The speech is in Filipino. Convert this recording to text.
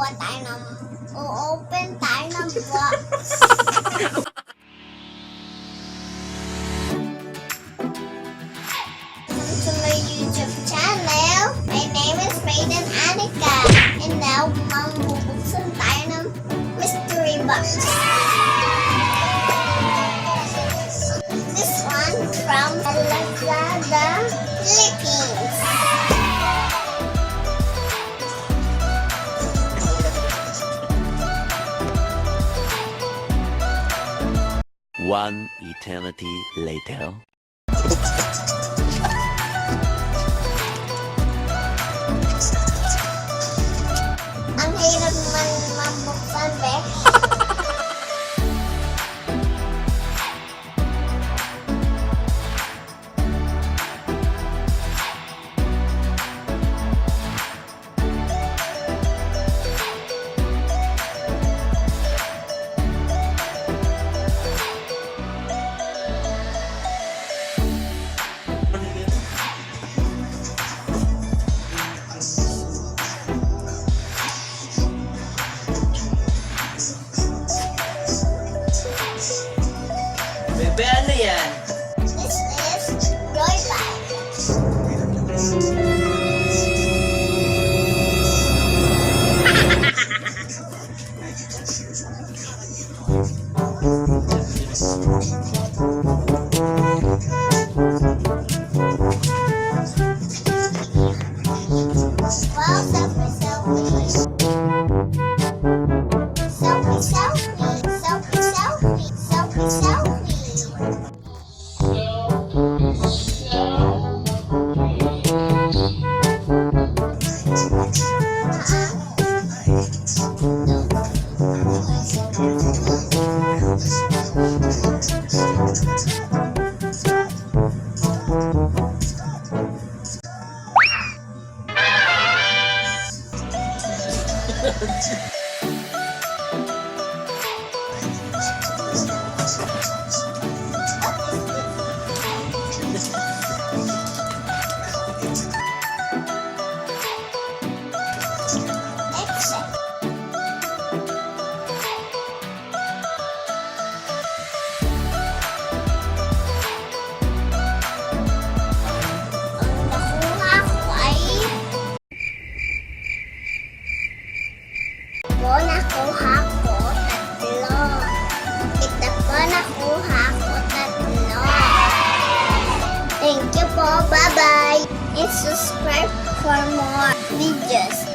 Kukuha tayo ng... O-open tayo ng box. Welcome to my YouTube channel. My name is Fraiden and now mambubuksan tayo ng mystery box. This one from Lazada, Philippines. One eternity later. Ang hirap man mabuksan, BESH. Bebe, ano yan? This is Joy Bag. Wow, selfie. Nakuha ko tatlo. Ito po nakuha ko tatlo. Thank you po. Bye-bye. And subscribe for more videos.